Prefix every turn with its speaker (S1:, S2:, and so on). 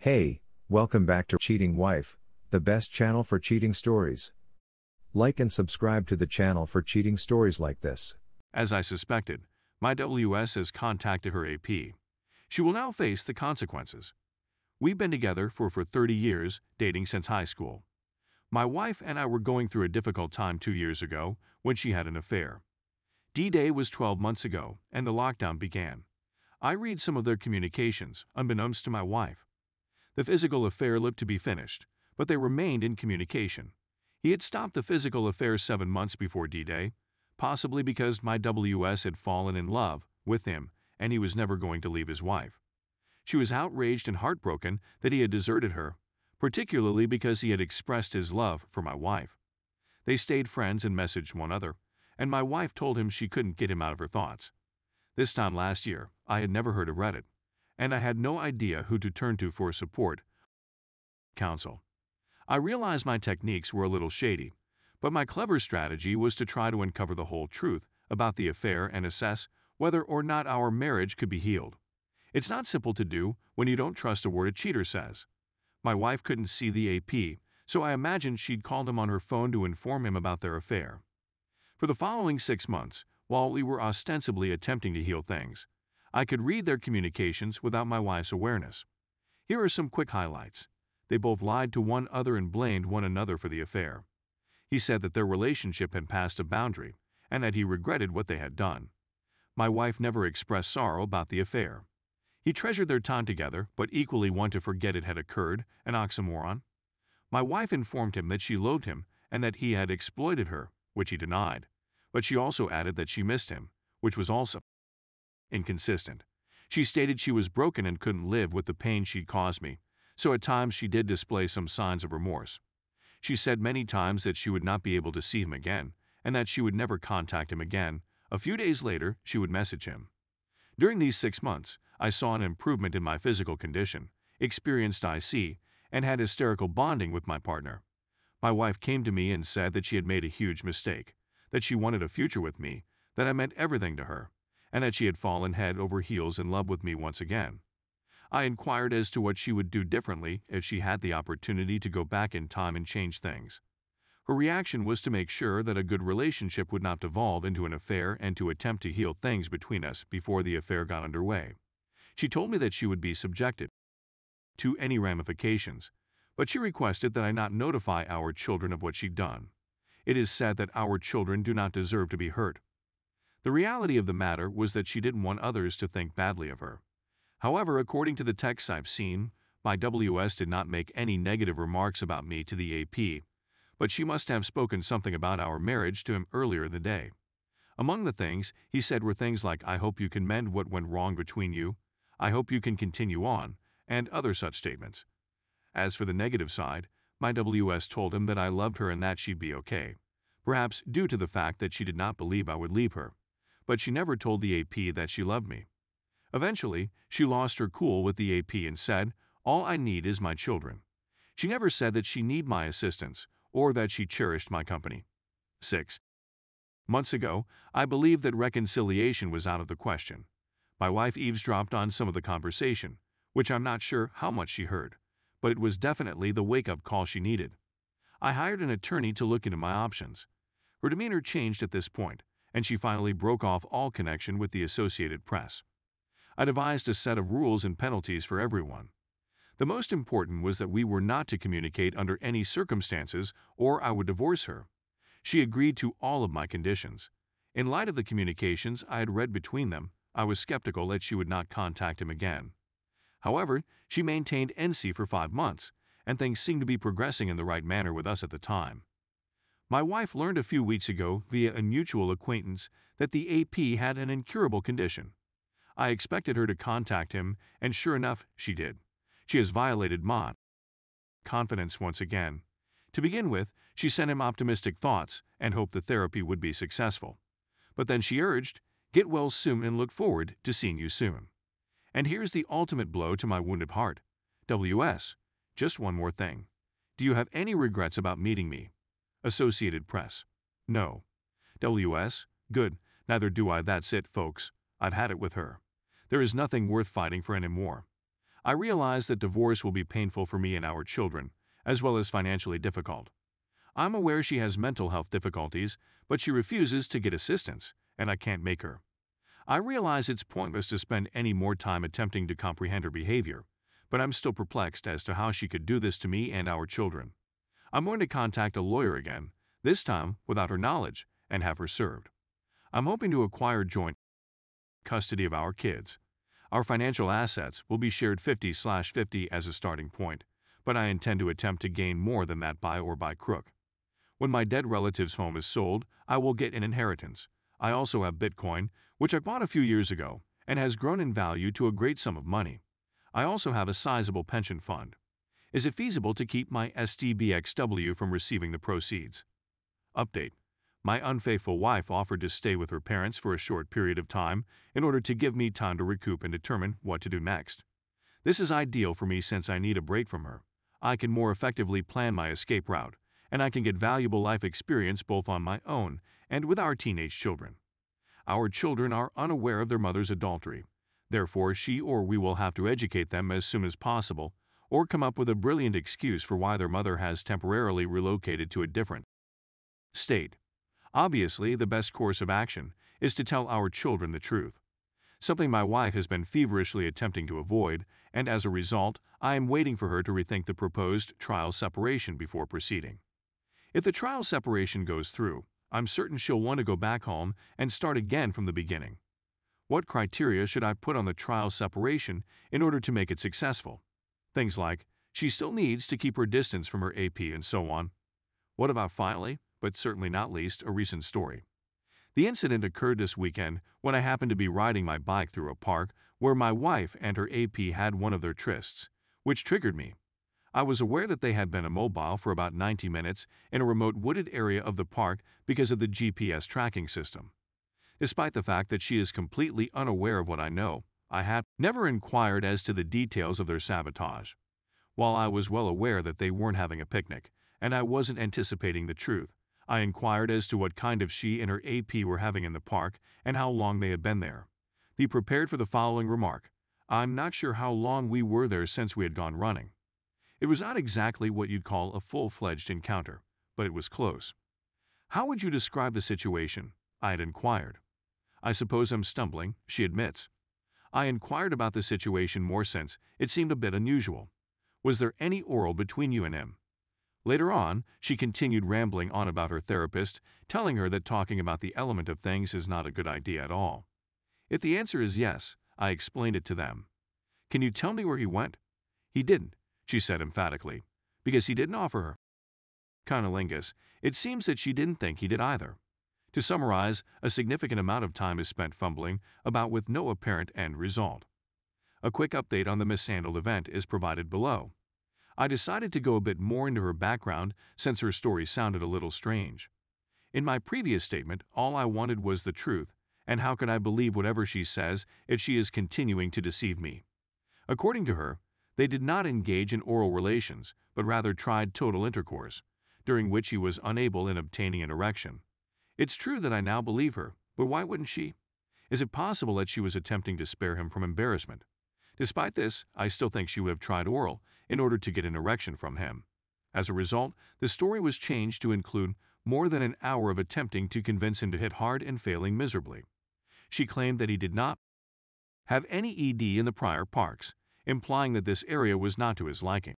S1: Hey, welcome back to Cheating Wife, the best channel for cheating stories. Like and subscribe to the channel for cheating stories like this.
S2: As I suspected, my WS has contacted her AP. She will now face the consequences. We've been together for 30 years, dating since high school. My wife and I were going through a difficult time 2 years ago when she had an affair. D-Day was 12 months ago, and the lockdown began. I read some of their communications, unbeknownst to my wife. The physical affair looked to be finished, but they remained in communication. He had stopped the physical affair 7 months before D-Day, possibly because my WS had fallen in love with him and he was never going to leave his wife. She was outraged and heartbroken that he had deserted her, particularly because he had expressed his love for my wife. They stayed friends and messaged one another, and my wife told him she couldn't get him out of her thoughts. This time last year, I had never heard of Reddit, and I had no idea who to turn to for support counsel. I realized my techniques were a little shady, but my clever strategy was to try to uncover the whole truth about the affair and assess whether or not our marriage could be healed. It's not simple to do when you don't trust a word a cheater says. My wife couldn't see the AP, so I imagined she'd called him on her phone to inform him about their affair. For the following 6 months, while we were ostensibly attempting to heal things, I could read their communications without my wife's awareness. Here are some quick highlights. They both lied to one another and blamed one another for the affair. He said that their relationship had passed a boundary and that he regretted what they had done. My wife never expressed sorrow about the affair. He treasured their time together but equally wanted to forget it had occurred, an oxymoron. My wife informed him that she loathed him and that he had exploited her, which he denied, but she also added that she missed him, which was also inconsistent. She stated she was broken and couldn't live with the pain she'd caused me, so at times she did display some signs of remorse. She said many times that she would not be able to see him again and that she would never contact him again. A few days later, she would message him. During these 6 months, I saw an improvement in my physical condition, experienced IC, and had hysterical bonding with my partner. My wife came to me and said that she had made a huge mistake, that she wanted a future with me, that I meant everything to her, and that she had fallen head over heels in love with me once again. I inquired as to what she would do differently if she had the opportunity to go back in time and change things. Her reaction was to make sure that a good relationship would not devolve into an affair and to attempt to heal things between us before the affair got underway. She told me that she would be subjected to any ramifications, but she requested that I not notify our children of what she'd done. It is said that our children do not deserve to be hurt. The reality of the matter was that she didn't want others to think badly of her. However, according to the texts I've seen, my WS did not make any negative remarks about me to the AP, but she must have spoken something about our marriage to him earlier in the day. Among the things he said were things like, "I hope you can mend what went wrong between you," "I hope you can continue on," and other such statements. As for the negative side, my WS told him that I loved her and that she'd be okay, perhaps due to the fact that she did not believe I would leave her, but she never told the AP that she loved me. Eventually, she lost her cool with the AP and said, "All I need is my children." She never said that she needed my assistance or that she cherished my company. 6 months ago, I believed that reconciliation was out of the question. My wife eavesdropped on some of the conversation, which I'm not sure how much she heard, but it was definitely the wake-up call she needed. I hired an attorney to look into my options. Her demeanor changed at this point, and she finally broke off all connection with the Associated Press. I devised a set of rules and penalties for everyone. The most important was that we were not to communicate under any circumstances or I would divorce her. She agreed to all of my conditions. In light of the communications I had read between them, I was skeptical that she would not contact him again. However, she maintained NC for 5 months, and things seemed to be progressing in the right manner with us at the time. My wife learned a few weeks ago via a mutual acquaintance that the AP had an incurable condition. I expected her to contact him, and sure enough, she did. She has violated my confidence once again. To begin with, she sent him optimistic thoughts and hoped the therapy would be successful. But then she urged, "Get well soon and look forward to seeing you soon." And here's the ultimate blow to my wounded heart. WS, just one more thing. Do you have any regrets about meeting me? Associated Press. No. WS, good, neither do I. That's it, folks. I've had it with her. There is nothing worth fighting for anymore. I realize that divorce will be painful for me and our children, as well as financially difficult. I'm aware she has mental health difficulties, but she refuses to get assistance, and I can't make her. I realize it's pointless to spend any more time attempting to comprehend her behavior, but I'm still perplexed as to how she could do this to me and our children. I'm going to contact a lawyer again, this time without her knowledge, and have her served. I'm hoping to acquire joint custody of our kids. Our financial assets will be shared 50/50 as a starting point, but I intend to attempt to gain more than that by crook. When my dead relative's home is sold, I will get an inheritance. I also have Bitcoin, which I bought a few years ago, and has grown in value to a great sum of money. I also have a sizable pension fund. Is it feasible to keep my STBXW from receiving the proceeds? Update. My unfaithful wife offered to stay with her parents for a short period of time in order to give me time to recoup and determine what to do next. This is ideal for me since I need a break from her. I can more effectively plan my escape route, and I can get valuable life experience both on my own and with our teenage children. Our children are unaware of their mother's adultery. Therefore, she or we will have to educate them as soon as possible, or come up with a brilliant excuse for why their mother has temporarily relocated to a different state. Obviously, the best course of action is to tell our children the truth, something my wife has been feverishly attempting to avoid, and as a result, I am waiting for her to rethink the proposed trial separation before proceeding. If the trial separation goes through, I'm certain she'll want to go back home and start again from the beginning. What criteria should I put on the trial separation in order to make it successful? Things like, she still needs to keep her distance from her AP and so on. What about finally, but certainly not least, a recent story? The incident occurred this weekend when I happened to be riding my bike through a park where my wife and her AP had one of their trysts, which triggered me. I was aware that they had been immobile for about 90 minutes in a remote wooded area of the park because of the GPS tracking system. Despite the fact that she is completely unaware of what I know, I have never inquired as to the details of their sabotage. While I was well aware that they weren't having a picnic, and I wasn't anticipating the truth, I inquired as to what kind of she and her AP were having in the park and how long they had been there. Be prepared for the following remark. I'm not sure how long we were there since we had gone running. It was not exactly what you'd call a full-fledged encounter, but it was close. How would you describe the situation? I had inquired. I suppose I'm stumbling, she admits. I inquired about the situation more since it seemed a bit unusual. Was there any oral between you and him? Later on, she continued rambling on about her therapist, telling her that talking about the element of things is not a good idea at all. If the answer is yes, I explained it to them. Can you tell me where he went? He didn't, she said emphatically, because he didn't offer her cunnilingus. It seems that she didn't think he did either. To summarize, a significant amount of time is spent fumbling about with no apparent end result. A quick update on the mishandled event is provided below. I decided to go a bit more into her background since her story sounded a little strange. In my previous statement, all I wanted was the truth, and how could I believe whatever she says if she is continuing to deceive me? According to her, they did not engage in oral relations, but rather tried total intercourse, during which he was unable in obtaining an erection. It's true that I now believe her, but why wouldn't she? Is it possible that she was attempting to spare him from embarrassment? Despite this, I still think she would have tried oral in order to get an erection from him. As a result, the story was changed to include more than an hour of attempting to convince him to hit hard and failing miserably. She claimed that he did not have any ED in the prior parks, implying that this area was not to his liking.